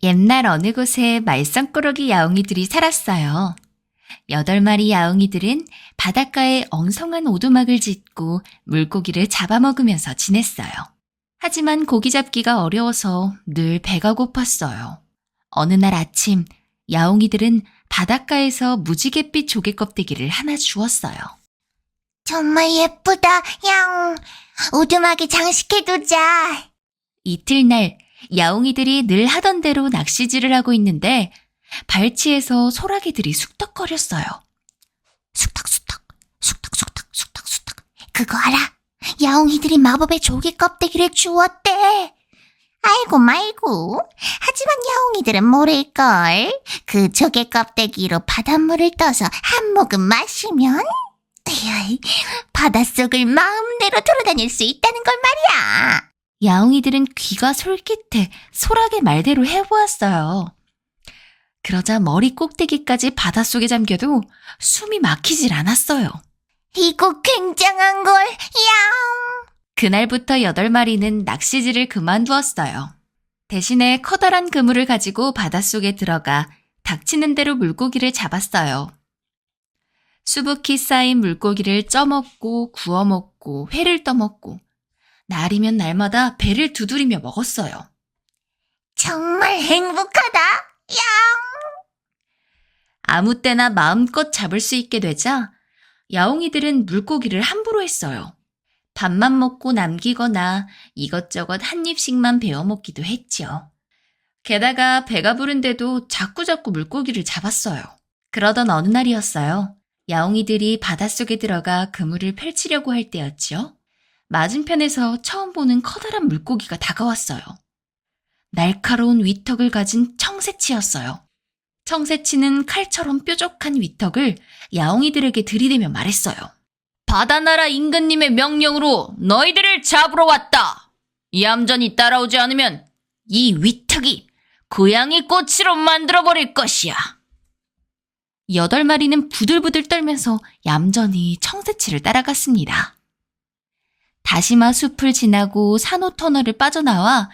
옛날 어느 곳에 말썽꾸러기 야옹이들이 살았어요. 8마리 야옹이들은 바닷가에 엉성한 오두막을 짓고 물고기를 잡아먹으면서 지냈어요. 하지만 고기 잡기가 어려워서 늘 배가 고팠어요. 어느 날 아침, 야옹이들은 바닷가에서 무지갯빛 조개 껍데기를 하나 주웠어요. 정말 예쁘다, 야옹. 오두막에 장식해두자. 이틀날, 야옹이들이 늘 하던 대로 낚시질을 하고 있는데 발치에서 소라게들이 숙덕거렸어요. 숙덕숙덕, 숙덕숙덕, 숙덕숙덕. 그거 알아? 야옹이들이 마법의 조개 껍데기를 주웠대. 아이고 말고. 하지만 야옹이들은 모를걸. 그 조개 껍데기로 바닷물을 떠서 한 모금 마시면 바닷속을 마음대로 돌아다닐 수 있다는 걸 말이야. 야옹이들은 귀가 솔깃해 소라게 말대로 해보았어요. 그러자 머리 꼭대기까지 바닷속에 잠겨도 숨이 막히질 않았어요. 이거 굉장한 걸, 야옹. 그날부터 8마리는 낚시질을 그만두었어요. 대신에 커다란 그물을 가지고 바닷속에 들어가 닥치는 대로 물고기를 잡았어요. 수북히 쌓인 물고기를 쪄먹고 구워먹고 회를 떠먹고 날이면 날마다 배를 두드리며 먹었어요. 정말 행복하다, 야옹. 아무 때나 마음껏 잡을 수 있게 되자 야옹이들은 물고기를 함부로 했어요. 밥만 먹고 남기거나 이것저것 한 입씩만 베어 먹기도 했죠. 게다가 배가 부른데도 자꾸자꾸 물고기를 잡았어요. 그러던 어느 날이었어요. 야옹이들이 바닷속에 들어가 그물을 펼치려고 할 때였죠. 맞은편에서 처음 보는 커다란 물고기가 다가왔어요. 날카로운 위턱을 가진 청새치였어요. 청새치는 칼처럼 뾰족한 위턱을 야옹이들에게 들이대며 말했어요. 바다나라 임금님의 명령으로 너희들을 잡으러 왔다. 얌전히 따라오지 않으면 이 위턱이 고양이 꼬치로 만들어버릴 것이야. 8마리는 부들부들 떨면서 얌전히 청새치를 따라갔습니다. 다시마 숲을 지나고 산호터널을 빠져나와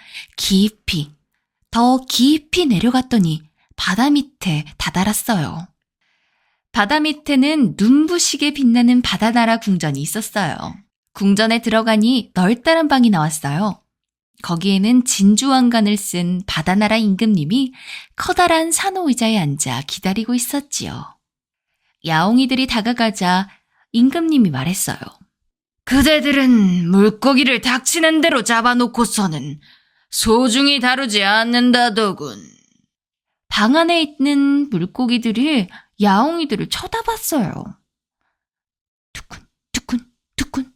더 깊이 내려갔더니 바다 밑에 다다랐어요. 바다 밑에는 눈부시게 빛나는 바다나라 궁전이 있었어요. 궁전에 들어가니 널따란 방이 나왔어요. 거기에는 진주왕관을 쓴 바다나라 임금님이 커다란 산호 의자에 앉아 기다리고 있었지요. 야옹이들이 다가가자 임금님이 말했어요. 그대들은 물고기를 닥치는 대로 잡아놓고서는 소중히 다루지 않는다더군. 방 안에 있는 물고기들이 야옹이들을 쳐다봤어요. 두근, 두근, 두근.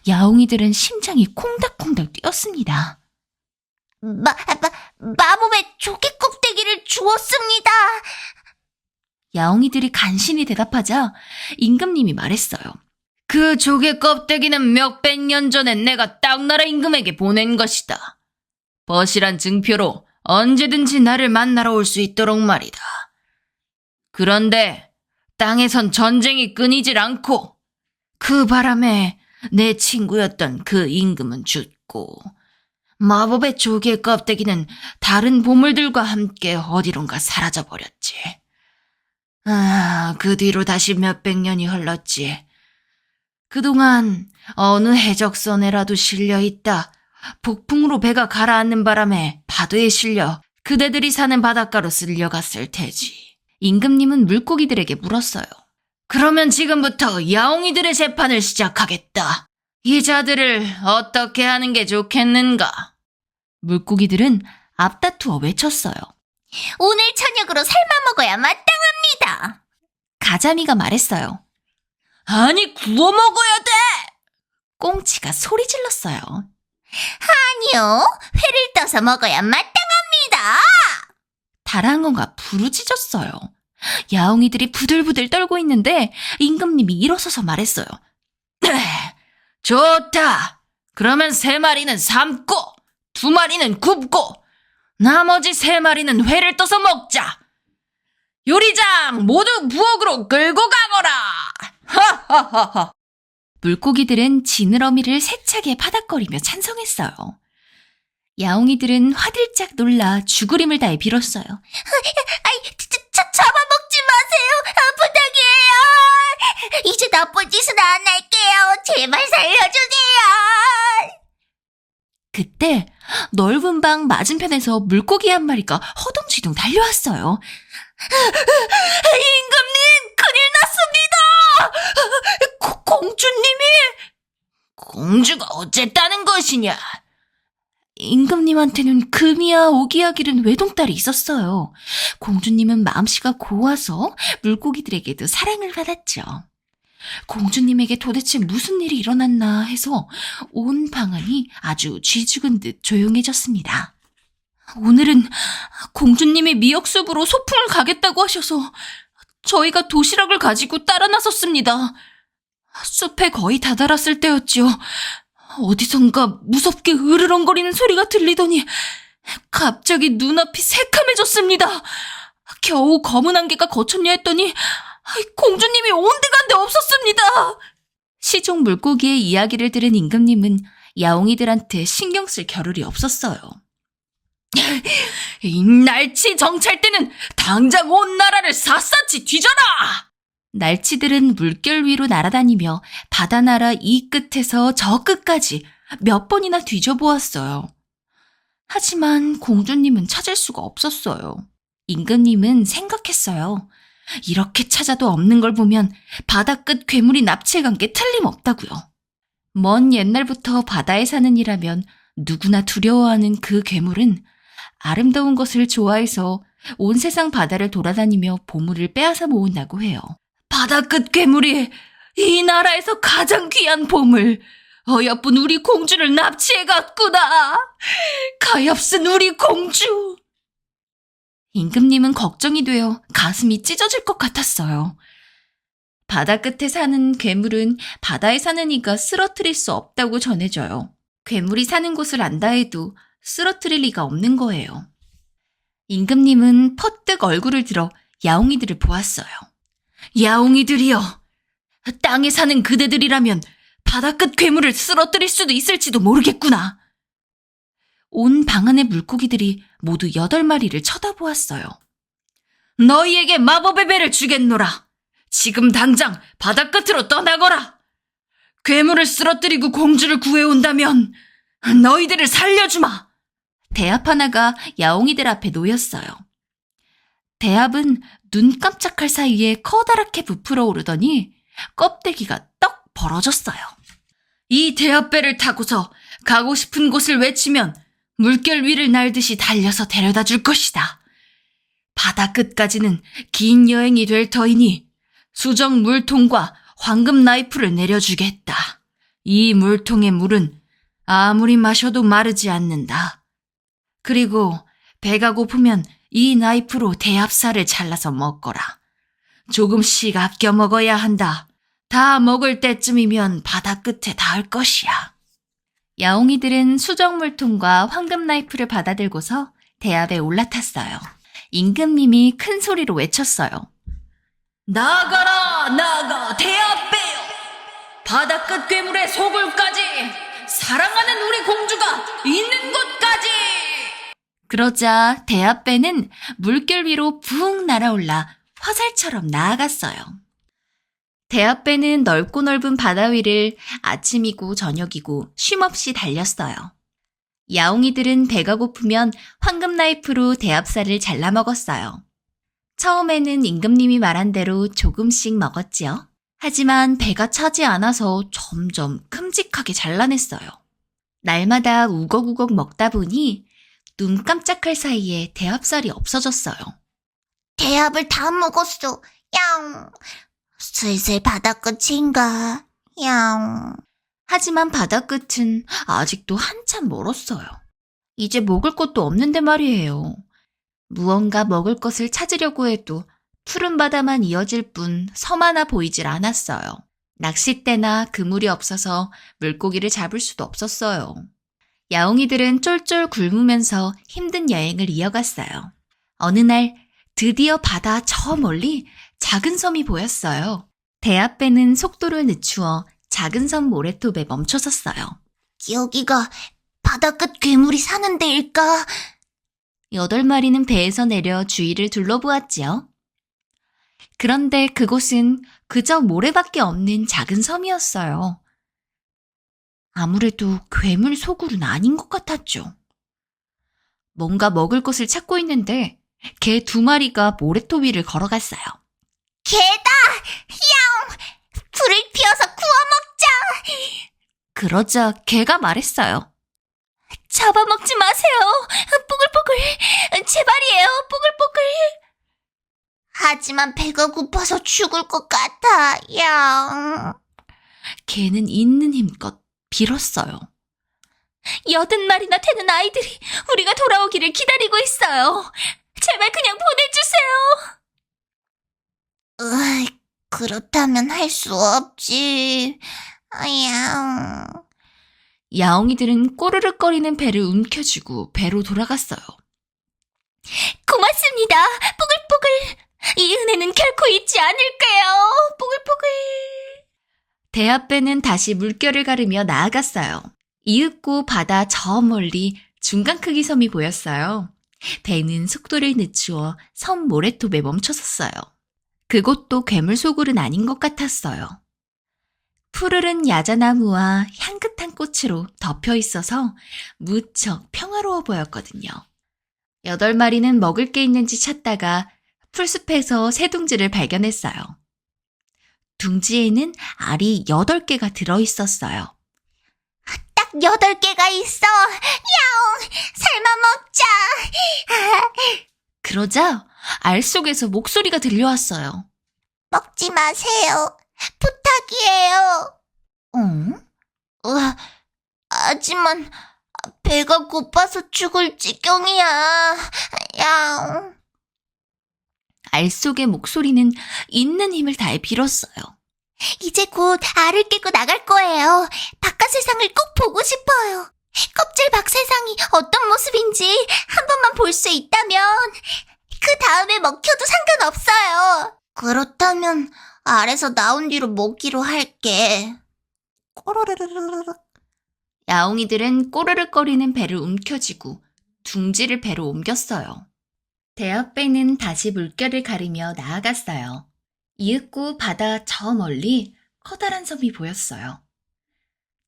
야옹이들은 심장이 콩닥콩닥 뛰었습니다. 마법의 조개 껍데기를 주었습니다. 야옹이들이 간신히 대답하자 임금님이 말했어요. 그 조개 껍데기는 몇백 년 전에 내가 땅나라 임금에게 보낸 것이다. 버실한 증표로 언제든지 나를 만나러 올 수 있도록 말이다. 그런데 땅에선 전쟁이 끊이질 않고 그 바람에 내 친구였던 그 임금은 죽고 마법의 조개 껍데기는 다른 보물들과 함께 어디론가 사라져버렸지. 그 뒤로 다시 몇백 년이 흘렀지. 그동안 어느 해적선에라도 실려있다 폭풍으로 배가 가라앉는 바람에 파도에 실려 그대들이 사는 바닷가로 쓸려갔을 테지. 임금님은 물고기들에게 물었어요. 그러면 지금부터 야옹이들의 재판을 시작하겠다. 이 자들을 어떻게 하는 게 좋겠는가? 물고기들은 앞다투어 외쳤어요. 오늘 저녁으로 삶아 먹어야 마땅합니다. 가자미가 말했어요. 아니, 구워 먹어야 돼! 꽁치가 소리 질렀어요. 아니요, 회를 떠서 먹어야 마땅합니다. 다랑어가 부르짖었어요. 야옹이들이 부들부들 떨고 있는데 임금님이 일어서서 말했어요. 좋다. 그러면 3마리는 삶고 2마리는 굽고 나머지 3마리는 회를 떠서 먹자. 요리장 모두 부엌으로 끌고 가거라. 하하하하. 물고기들은 지느러미를 세차게 파닥거리며 찬성했어요. 야옹이들은 화들짝 놀라 죽으림을 다해 빌었어요. 잡아먹지 마세요. 부탁이에요. 이제 나쁜 짓은 안 할게요. 제발 살려주세요. 그때 넓은 방 맞은편에서 물고기 한 마리가 허둥지둥 달려왔어요. 임금님, 큰일 났습니다. 공주님이. 공주가 어쨌다는 것이냐? 임금님한테는 금이야 오기야 기른 외동딸이 있었어요. 공주님은 마음씨가 고와서 물고기들에게도 사랑을 받았죠. 공주님에게 도대체 무슨 일이 일어났나 해서 온 방안이 아주 쥐죽은 듯 조용해졌습니다. 오늘은 공주님이 미역숲으로 소풍을 가겠다고 하셔서 저희가 도시락을 가지고 따라 나섰습니다. 숲에 거의 다다랐을 때였죠. 어디선가 무섭게 으르렁거리는 소리가 들리더니 갑자기 눈앞이 새카매졌습니다. 겨우 검은 안개가 거쳤냐 했더니 공주님이 온데간데 없었습니다. 시종 물고기의 이야기를 들은 임금님은 야옹이들한테 신경 쓸 겨를이 없었어요. 이 날치 정찰대는 당장 온 나라를 샅샅이 뒤져라! 날치들은 물결 위로 날아다니며 바다나라 이 끝에서 저 끝까지 몇 번이나 뒤져보았어요. 하지만 공주님은 찾을 수가 없었어요. 임금님은 생각했어요. 이렇게 찾아도 없는 걸 보면 바다 끝 괴물이 납치해간 게 틀림없다고요. 먼 옛날부터 바다에 사는 이라면 누구나 두려워하는 그 괴물은 아름다운 것을 좋아해서 온 세상 바다를 돌아다니며 보물을 빼앗아 모은다고 해요. 바다 끝 괴물이 이 나라에서 가장 귀한 보물, 어여쁜 우리 공주를 납치해갔구나. 가엾은 우리 공주. 임금님은 걱정이 되어 가슴이 찢어질 것 같았어요. 바다 끝에 사는 괴물은 바다에 사는 이가 쓰러뜨릴 수 없다고 전해져요. 괴물이 사는 곳을 안다 해도 쓰러뜨릴 리가 없는 거예요. 임금님은 퍼뜩 얼굴을 들어 야옹이들을 보았어요. 야옹이들이여, 땅에 사는 그대들이라면 바다 끝 괴물을 쓰러뜨릴 수도 있을지도 모르겠구나. 온 방안의 물고기들이 모두 8마리를 쳐다보았어요. 너희에게 마법의 배를 주겠노라. 지금 당장 바다 끝으로 떠나거라. 괴물을 쓰러뜨리고 공주를 구해온다면 너희들을 살려주마. 대합 하나가 야옹이들 앞에 놓였어요. 대합은 눈 깜짝할 사이에 커다랗게 부풀어 오르더니 껍데기가 떡 벌어졌어요. 이 대합배를 타고서 가고 싶은 곳을 외치면 물결 위를 날듯이 달려서 데려다 줄 것이다. 바다 끝까지는 긴 여행이 될 터이니 수정 물통과 황금 나이프를 내려주겠다. 이 물통의 물은 아무리 마셔도 마르지 않는다. 그리고 배가 고프면 이 나이프로 대합살을 잘라서 먹거라. 조금씩 아껴 먹어야 한다. 다 먹을 때쯤이면 바다 끝에 닿을 것이야. 야옹이들은 수정물통과 황금 나이프를 받아들고서 대합에 올라탔어요. 임금님이 큰 소리로 외쳤어요. 나가라, 나가, 대합배여! 바다 끝 괴물의 소굴까지! 사랑하는 우리 공주가 있는 곳까지! 그러자 대합배는 물결 위로 붕 날아올라 화살처럼 나아갔어요. 대합배는 넓고 넓은 바다 위를 아침이고 저녁이고 쉼없이 달렸어요. 야옹이들은 배가 고프면 황금 나이프로 대합살을 잘라 먹었어요. 처음에는 임금님이 말한 대로 조금씩 먹었지요. 하지만 배가 차지 않아서 점점 큼직하게 잘라냈어요. 날마다 우걱우걱 먹다 보니 눈 깜짝할 사이에 대합살이 없어졌어요. 대합을 다 먹었어. 양. 슬슬 바다 끝인가. 양. 하지만 바다 끝은 아직도 한참 멀었어요. 이제 먹을 것도 없는데 말이에요. 무언가 먹을 것을 찾으려고 해도 푸른 바다만 이어질 뿐 섬 하나 보이질 않았어요. 낚싯대나 그물이 없어서 물고기를 잡을 수도 없었어요. 야옹이들은 쫄쫄 굶으면서 힘든 여행을 이어갔어요. 어느 날 드디어 바다 저 멀리 작은 섬이 보였어요. 대합배는 속도를 늦추어 작은 섬 모래톱에 멈춰섰어요. 여기가 바다 끝 괴물이 사는 데일까? 8마리는 배에서 내려 주위를 둘러보았지요. 그런데 그곳은 그저 모래밖에 없는 작은 섬이었어요. 아무래도 괴물 소굴은 아닌 것 같았죠. 뭔가 먹을 것을 찾고 있는데 개 2마리가 모래토 위를 걸어갔어요. 개다! 야옹! 불을 피워서 구워 먹자! 그러자 개가 말했어요. 잡아먹지 마세요! 뽀글뽀글! 제발이에요, 뽀글뽀글! 하지만 배가 고파서 죽을 것 같아, 야옹. 개는 있는 힘껏 빌었어요. 80마리나 되는 아이들이 우리가 돌아오기를 기다리고 있어요. 제발 그냥 보내주세요. 그렇다면 할 수 없지. 야옹. 야옹이들은 꼬르륵거리는 배를 움켜쥐고 배로 돌아갔어요. 고맙습니다. 뽀글뽀글. 이 은혜는 결코 잊지 않을게요. 뽀글뽀글. 대합배는 다시 물결을 가르며 나아갔어요. 이윽고 바다 저 멀리 중간 크기 섬이 보였어요. 배는 속도를 늦추어 섬 모래톱에 멈춰섰어요. 그곳도 괴물 소굴은 아닌 것 같았어요. 푸르른 야자나무와 향긋한 꽃으로 덮여 있어서 무척 평화로워 보였거든요. 8마리는 먹을 게 있는지 찾다가 풀숲에서 새 둥지를 발견했어요. 둥지에는 알이 8개가 들어있었어요. 딱 8개가 있어. 야옹. 삶아 먹자. 그러자 알 속에서 목소리가 들려왔어요. 먹지 마세요. 부탁이에요. 하지만 배가 고파서 죽을 지경이야. 야옹. 알 속의 목소리는 있는 힘을 다해 빌었어요. 이제 곧 알을 깨고 나갈 거예요. 바깥 세상을 꼭 보고 싶어요. 껍질 밖 세상이 어떤 모습인지 한 번만 볼 수 있다면 그 다음에 먹혀도 상관없어요. 그렇다면 알에서 나온 뒤로 먹기로 할게. 꼬르르르르르. 야옹이들은 꼬르륵거리는 배를 움켜쥐고 둥지를 배로 옮겼어요. 대합배는 다시 물결을 가르며 나아갔어요. 이윽고 바다 저 멀리 커다란 섬이 보였어요.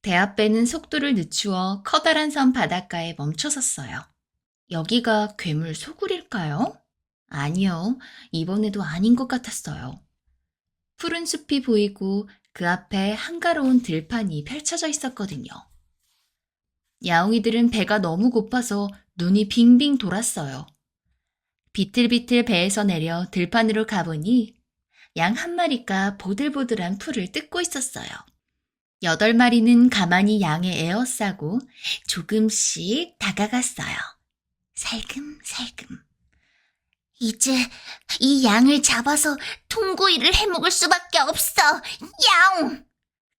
대합배는 속도를 늦추어 커다란 섬 바닷가에 멈춰섰어요. 여기가 괴물 소굴일까요? 아니요, 이번에도 아닌 것 같았어요. 푸른 숲이 보이고 그 앞에 한가로운 들판이 펼쳐져 있었거든요. 야옹이들은 배가 너무 고파서 눈이 빙빙 돌았어요. 비틀비틀 배에서 내려 들판으로 가보니 양 1마리가 보들보들한 풀을 뜯고 있었어요. 8마리는 가만히 양에 에워싸고 조금씩 다가갔어요. 살금살금. 이제 이 양을 잡아서 통구이를 해먹을 수밖에 없어. 야옹!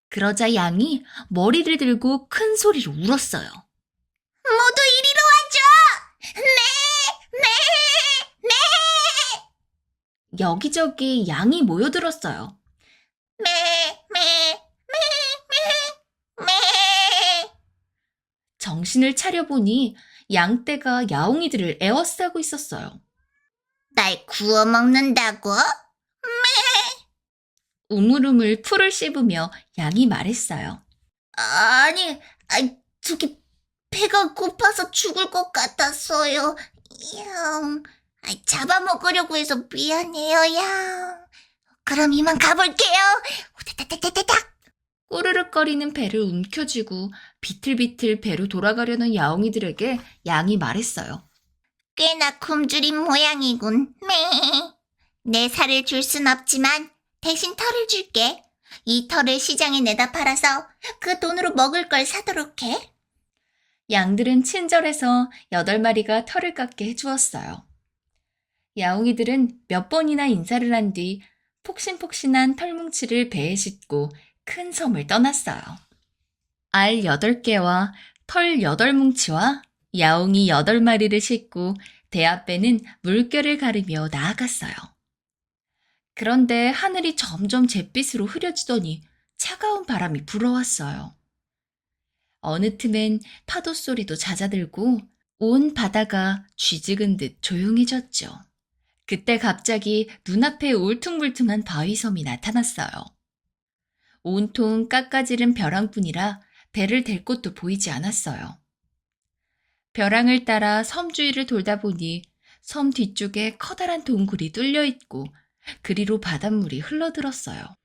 그러자 양이 머리를 들고 큰 소리로 울었어요. 모두 이리로 와줘! 네! 여기저기 양이 모여들었어요. 매! 정신을 차려보니 양떼가 야옹이들을 에워싸고 있었어요. 날 구워 먹는다고? 우물우물 풀을 씹으며 양이 말했어요. 아니, 저기 배가 고파서 죽을 것 같았어요. 양, 잡아먹으려고 해서 미안해요, 양. 그럼 이만 가볼게요. 우다다다다닥. 꼬르륵거리는 배를 움켜쥐고 비틀비틀 배로 돌아가려는 야옹이들에게 양이 말했어요. 꽤나 굶주린 모양이군. 내 살을 줄 순 없지만 대신 털을 줄게. 이 털을 시장에 내다 팔아서 그 돈으로 먹을 걸 사도록 해. 양들은 친절해서 8마리가 털을 깎게 해주었어요. 야옹이들은 몇 번이나 인사를 한 뒤 폭신폭신한 털뭉치를 배에 싣고 큰 섬을 떠났어요. 알 8개와 털 8뭉치와 야옹이 8마리를 싣고 대합배는 물결을 가르며 나아갔어요. 그런데 하늘이 점점 잿빛으로 흐려지더니 차가운 바람이 불어왔어요. 어느 틈엔 파도 소리도 잦아들고 온 바다가 쥐죽은 듯 조용해졌죠. 그때 갑자기 눈앞에 울퉁불퉁한 바위섬이 나타났어요. 온통 깎아지른 벼랑뿐이라 배를 댈 곳도 보이지 않았어요. 벼랑을 따라 섬 주위를 돌다 보니 섬 뒤쪽에 커다란 동굴이 뚫려 있고 그리로 바닷물이 흘러들었어요.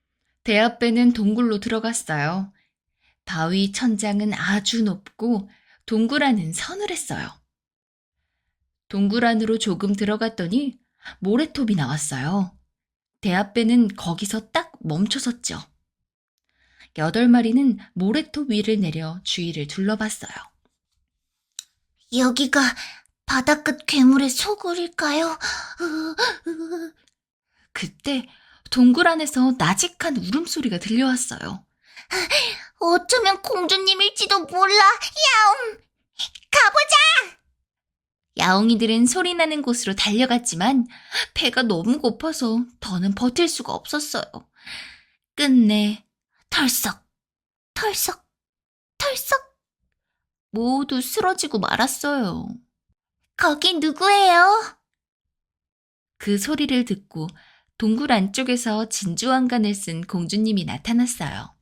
대합배는 동굴로 들어갔어요. 바위 천장은 아주 높고 동굴 안은 서늘했어요. 동굴 안으로 조금 들어갔더니 모래톱이 나왔어요. 대합배는 거기서 딱 멈춰섰죠. 8마리는 모래톱 위를 내려 주위를 둘러봤어요. 여기가 바다끝 괴물의 소굴일까요? 그때 동굴 안에서 나직한 울음소리가 들려왔어요. 어쩌면 공주님일지도 몰라. 야옹! 가보자! 야옹이들은 소리나는 곳으로 달려갔지만 배가 너무 고파서 더는 버틸 수가 없었어요. 끝내 털썩, 털썩, 털썩 모두 쓰러지고 말았어요. 거기 누구예요? 그 소리를 듣고 동굴 안쪽에서 진주왕관을 쓴 공주님이 나타났어요.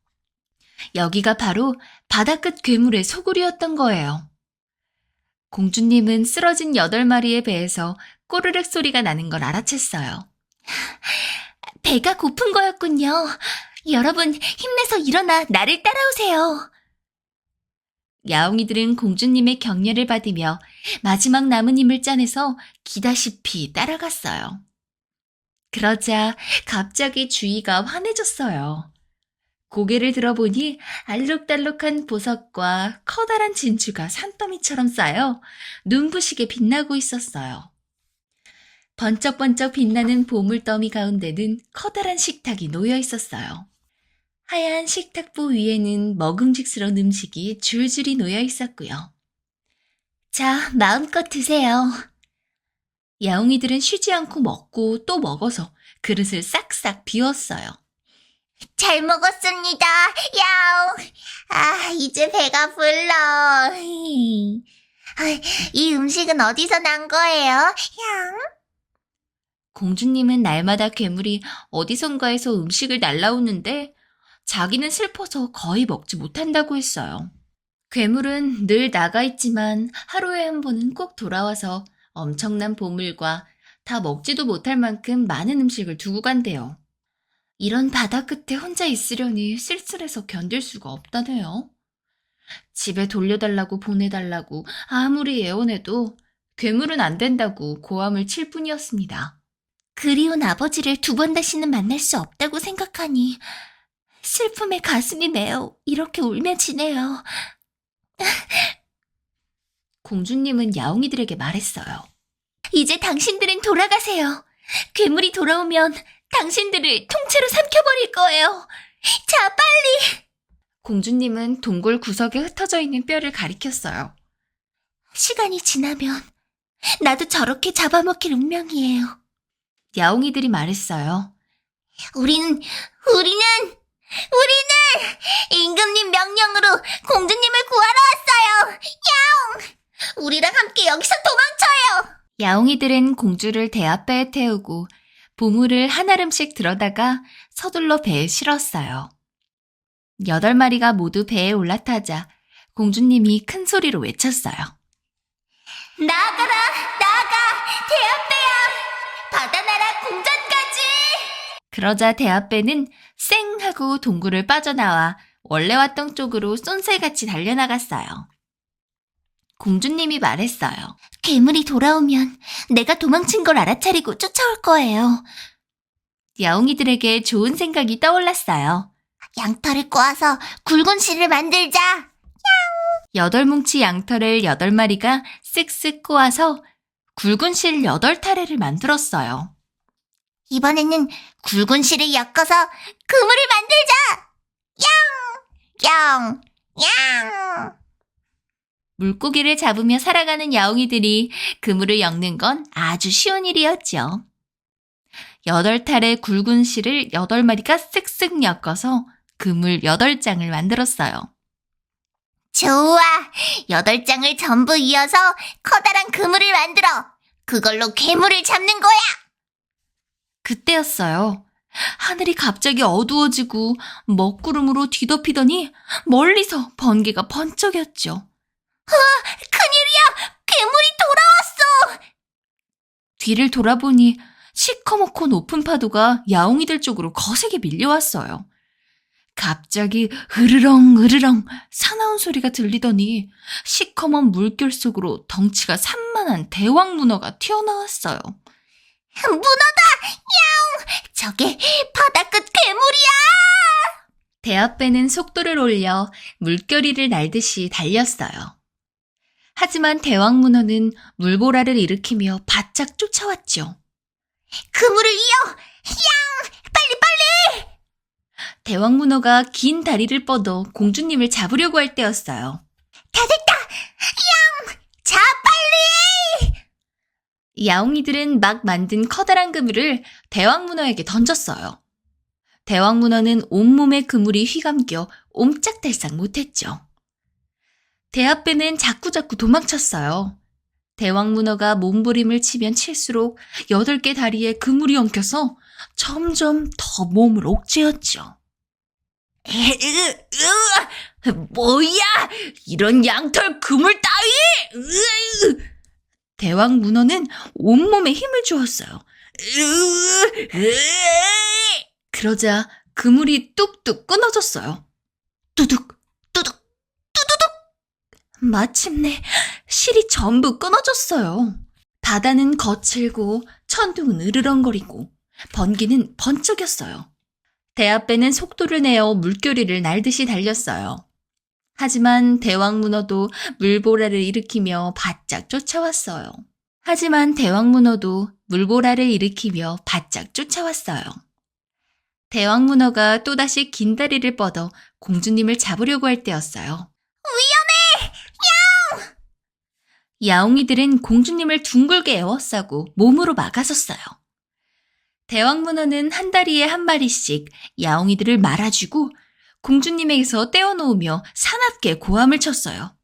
여기가 바로 바다끝 괴물의 소굴이었던 거예요. 공주님은 쓰러진 8마리의 배에서 꼬르륵 소리가 나는 걸 알아챘어요. 배가 고픈 거였군요. 여러분, 힘내서 일어나 나를 따라오세요. 야옹이들은 공주님의 격려를 받으며 마지막 남은 힘을 짜내서 기다시피 따라갔어요. 그러자 갑자기 주위가 환해졌어요. 고개를 들어보니 알록달록한 보석과 커다란 진주가 산더미처럼 쌓여 눈부시게 빛나고 있었어요. 번쩍번쩍 빛나는 보물더미 가운데는 커다란 식탁이 놓여 있었어요. 하얀 식탁보 위에는 먹음직스러운 음식이 줄줄이 놓여 있었고요. 자, 마음껏 드세요. 야옹이들은 쉬지 않고 먹고 또 먹어서 그릇을 싹싹 비웠어요. 잘 먹었습니다. 야옹! 아, 이제 배가 불러. 이 음식은 어디서 난 거예요? 야옹? 공주님은 날마다 괴물이 어디선가에서 음식을 날라오는데 자기는 슬퍼서 거의 먹지 못한다고 했어요. 괴물은 늘 나가 있지만 하루에 한 번은 꼭 돌아와서 엄청난 보물과 다 먹지도 못할 만큼 많은 음식을 두고 간대요. 이런 바다 끝에 혼자 있으려니 쓸쓸해서 견딜 수가 없다네요. 집에 돌려달라고 보내달라고 아무리 애원해도 괴물은 안 된다고 고함을 칠 뿐이었습니다. 그리운 아버지를 2번 다시는 만날 수 없다고 생각하니 슬픔에 가슴이 메어 이렇게 울며 지내요. 공주님은 야옹이들에게 말했어요. 이제 당신들은 돌아가세요. 괴물이 돌아오면 당신들을 통째로 삼켜버릴 거예요. 자, 빨리! 공주님은 동굴 구석에 흩어져 있는 뼈를 가리켰어요. 시간이 지나면 나도 저렇게 잡아먹힐 운명이에요. 야옹이들이 말했어요. 우리는 임금님 명령으로 공주님을 구하러 왔어요. 야옹! 우리랑 함께 여기서 도망쳐요. 야옹이들은 공주를 대합배에 태우고 보물을 한 알음씩 들어다가 서둘러 배에 실었어요. 8마리가 모두 배에 올라타자 공주님이 큰 소리로 외쳤어요. 나가라, 나가, 대합배야! 바다나라 궁전까지! 그러자 대합배는 쌩 하고 동굴을 빠져나와 원래 왔던 쪽으로 쏜살같이 달려나갔어요. 공주님이 말했어요. 괴물이 돌아오면 내가 도망친 걸 알아차리고 쫓아올 거예요. 야옹이들에게 좋은 생각이 떠올랐어요. 양털을 꼬아서 굵은 실을 만들자. 8뭉치 양털을 8마리가 쓱쓱 꼬아서 굵은 실 8타래를 만들었어요. 이번에는 굵은 실을 엮어서 그물을 만들자. 양! 양! 양! 물고기를 잡으며 살아가는 야옹이들이 그물을 엮는 건 아주 쉬운 일이었죠. 8탈의 굵은 실을 8마리가 쓱쓱 엮어서 그물 8장을 만들었어요. 좋아. 8장을 전부 이어서 커다란 그물을 만들어. 그걸로 괴물을 잡는 거야. 그때였어요. 하늘이 갑자기 어두워지고 먹구름으로 뒤덮이더니 멀리서 번개가 번쩍였죠. 큰일이야. 괴물이 돌아왔어. 뒤를 돌아보니 시커멓고 높은 파도가 야옹이들 쪽으로 거세게 밀려왔어요. 갑자기 으르렁 으르렁 사나운 소리가 들리더니 시커먼 물결 속으로 덩치가 산만한 대왕 문어가 튀어나왔어요. 문어다. 야옹. 저게 바다끝 괴물이야. 대합배는 속도를 올려 물결이를 날듯이 달렸어요. 하지만 대왕 문어는 물보라를 일으키며 바짝 쫓아왔죠. 그물을 이어. 양. 빨리. 대왕 문어가 긴 다리를 뻗어 공주님을 잡으려고 할 때였어요. 다 됐다. 양. 자, 빨리. 야옹이들은 막 만든 커다란 그물을 대왕 문어에게 던졌어요. 대왕 문어는 온몸에 그물이 휘감겨 옴짝달싹 못했죠. 대합배는 자꾸자꾸 도망쳤어요. 대왕 문어가 몸부림을 치면 칠수록 8개 다리에 그물이 엉켜서 점점 더 몸을 옥죄었죠. 뭐야! 이런 양털 그물 따위! 대왕 문어는 온몸에 힘을 주었어요. 그러자 그물이 뚝뚝 끊어졌어요. 뚜둑, 뚜둑, 뚜두둑! 마침내 실이 전부 끊어졌어요. 바다는 거칠고 천둥은 으르렁거리고 번개는 번쩍였어요. 대합배는 속도를 내어 물결이를 날듯이 달렸어요. 하지만 대왕 문어도 물보라를 일으키며 바짝 쫓아왔어요. 대왕 문어가 또다시 긴 다리를 뻗어 공주님을 잡으려고 할 때였어요. 위험해. 야옹이들은 공주님을 둥글게 에워싸고 몸으로 막아섰어요. 대왕 문어는 한 다리에 한 마리씩 야옹이들을 말아주고 공주님에게서 떼어놓으며 사납게 고함을 쳤어요.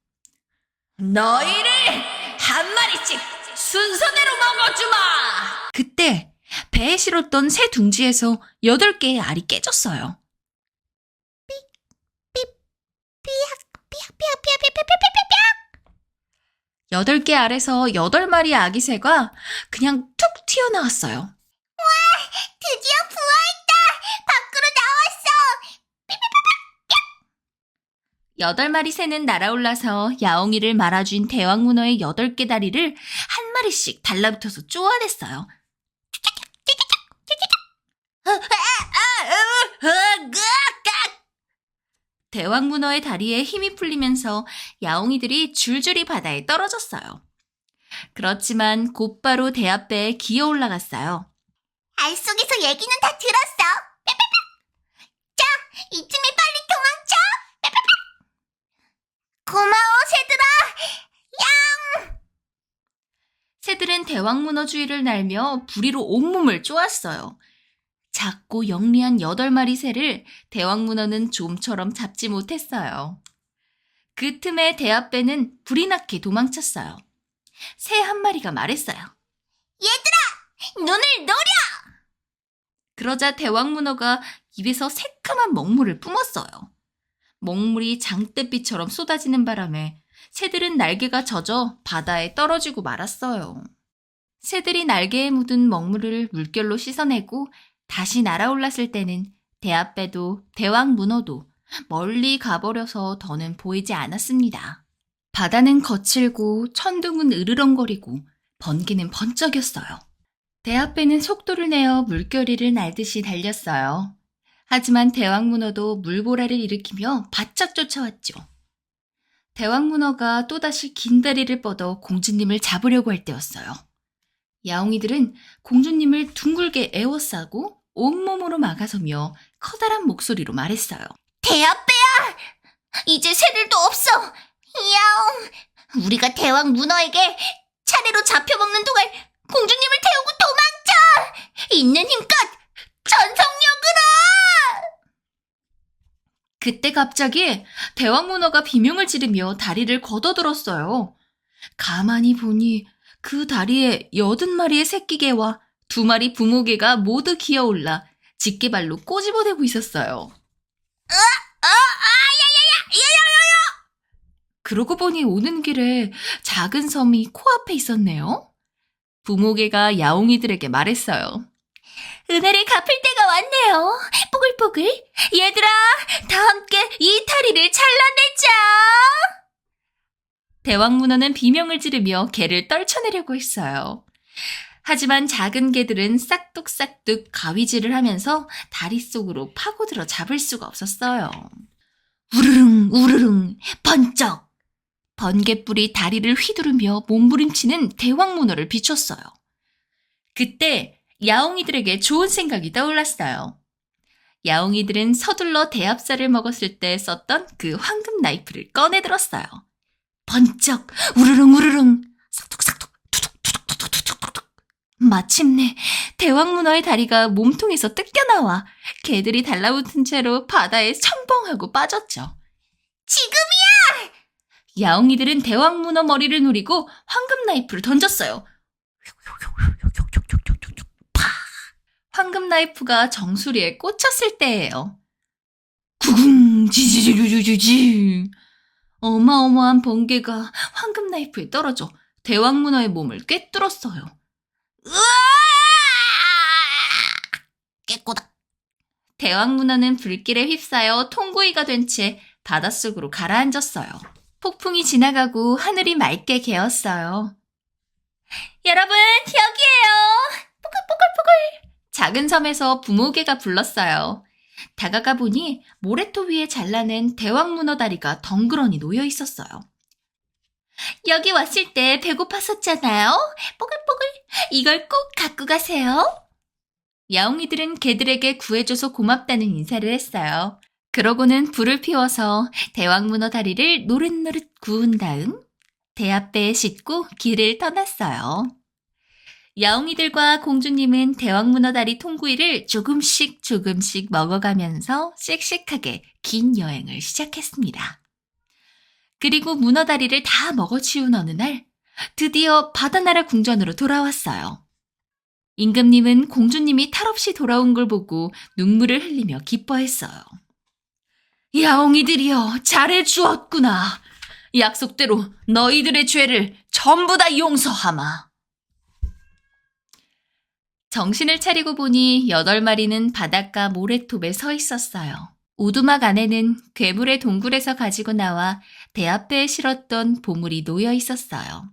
너희를 한 마리씩 순서대로 먹어주마! 그때 배에 실었던 새 둥지에서 8개의 알이 깨졌어요. 삐약. 8개 알에서 8마리 아기 새가 그냥 툭 튀어나왔어요. 드디어 부화했다. 밖으로 나왔어. 8마리 새는 날아올라서 야옹이를 말아준 대왕 문어의 8개 다리를 한 마리씩 달라붙어서 쪼아댔어요. 대왕 문어의 다리에 힘이 풀리면서 야옹이들이 줄줄이 바다에 떨어졌어요. 그렇지만 곧바로 대합배에 기어 올라갔어요. 알 속에서 얘기는 다 들었어. 자, 이쯤에 빨리 도망쳐. 고마워, 새들아. 새들은 대왕 문어 주위를 날며 부리로 온몸을 쪼았어요. 작고 영리한 8마리 새를 대왕 문어는 좀처럼 잡지 못했어요. 그 틈에 대합배는 불이 나게 도망쳤어요. 새 한 마리가 말했어요. 눈을 노려. 그러자 대왕 문어가 입에서 새카만 먹물을 뿜었어요. 먹물이 장대비처럼 쏟아지는 바람에 새들은 날개가 젖어 바다에 떨어지고 말았어요. 새들이 날개에 묻은 먹물을 물결로 씻어내고 다시 날아올랐을 때는 대합배도 대왕 문어도 멀리 가버려서 더는 보이지 않았습니다. 바다는 거칠고 천둥은 으르렁거리고 번개는 번쩍였어요. 대합배는 속도를 내어 물결이를 날듯이 달렸어요. 하지만 대왕 문어도 물보라를 일으키며 바짝 쫓아왔죠. 대왕 문어가 또다시 긴 다리를 뻗어 공주님을 잡으려고 할 때였어요. 야옹이들은 공주님을 둥글게 에워싸고 온몸으로 막아서며 커다란 목소리로 말했어요. 대합배야. 이제 새들도 없어. 야옹. 우리가 대왕 문어에게 차례로 잡혀먹는 동안 공주님을 태우고 도망쳐. 있는 힘껏 전속력으로. 그때 갑자기 대왕문어가 비명을 지르며 다리를 걷어들었어요. 가만히 보니 그 다리에 80마리의 새끼개와 2마리 부모개가 모두 기어올라 집게발로 꼬집어대고 있었어요. 그러고 보니 오는 길에 작은 섬이 코앞에 있었네요. 부모개가 야옹이들에게 말했어요. 은혜를 갚을 때가 왔네요. 뽀글뽀글. 얘들아, 다 함께 이 다리를 잘라내자. 대왕문어는 비명을 지르며 개를 떨쳐내려고 했어요. 하지만 작은 개들은 싹둑싹둑 가위질을 하면서 다리 속으로 파고들어 잡을 수가 없었어요. 우르릉 우르릉 번쩍! 번갯불이 다리를 휘두르며 몸부림치는 대왕문어를 비췄어요. 그때 야옹이들에게 좋은 생각이 떠올랐어요. 야옹이들은 서둘러 대합살을 먹었을 때 썼던 그 황금 나이프를 꺼내들었어요. 번쩍 우르릉 우르릉 싹둑싹둑 투둑투둑투둑투둑. 마침내 대왕문어의 다리가 몸통에서 뜯겨나와 개들이 달라붙은 채로 바다에 첨벙하고 빠졌죠. 지금이야! 야옹이들은 대왕문어 머리를 노리고 황금 나이프를 던졌어요. 황금 나이프가 정수리에 꽂혔을 때예요. 구궁 지지지지지지. 어마어마한 번개가 황금 나이프에 떨어져 대왕문어의 몸을 꿰뚫었어요. 으아! 깨꼬다. 대왕문어는 불길에 휩싸여 통구이가 된 채 바닷속으로 가라앉았어요. 폭풍이 지나가고 하늘이 맑게 개었어요. 여러분, 여기에요. 뽀글뽀글뽀글. 작은 섬에서 부모개가 불렀어요. 다가가 보니 모래토 위에 잘라낸 대왕문어 다리가 덩그러니 놓여 있었어요. 여기 왔을 때 배고팠었잖아요. 뽀글뽀글. 이걸 꼭 갖고 가세요. 야옹이들은 개들에게 구해줘서 고맙다는 인사를 했어요. 그러고는 불을 피워서 대왕문어 다리를 노릇노릇 구운 다음 대합배에 싣고 길을 떠났어요. 야옹이들과 공주님은 대왕문어 다리 통구이를 조금씩 먹어가면서 씩씩하게 긴 여행을 시작했습니다. 그리고 문어 다리를 다 먹어치운 어느 날 드디어 바다나라 궁전으로 돌아왔어요. 임금님은 공주님이 탈없이 돌아온 걸 보고 눈물을 흘리며 기뻐했어요. 야옹이들이여, 잘해주었구나. 약속대로 너희들의 죄를 전부 다 용서하마. 정신을 차리고 보니 8마리는 바닷가 모래톱에 서 있었어요. 오두막 안에는 괴물의 동굴에서 가지고 나와 대합배에 실었던 보물이 놓여 있었어요.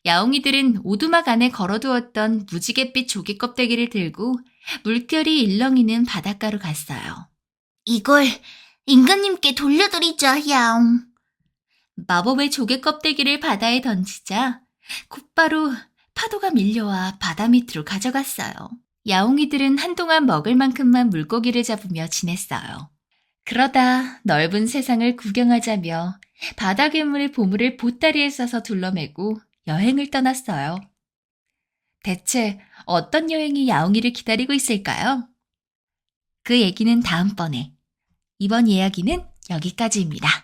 야옹이들은 오두막 안에 걸어두었던 무지갯빛 조개 껍데기를 들고 물결이 일렁이는 바닷가로 갔어요. 이걸 임금님께 돌려드리자, 야옹. 마법의 조개 껍데기를 바다에 던지자 곧바로 파도가 밀려와 바다 밑으로 가져갔어요. 야옹이들은 한동안 먹을 만큼만 물고기를 잡으며 지냈어요. 그러다 넓은 세상을 구경하자며 바다 괴물의 보물을 보따리에 싸서 둘러매고 여행을 떠났어요. 대체 어떤 여행이 야옹이를 기다리고 있을까요? 그 얘기는 다음번에. 이번 이야기는 여기까지입니다.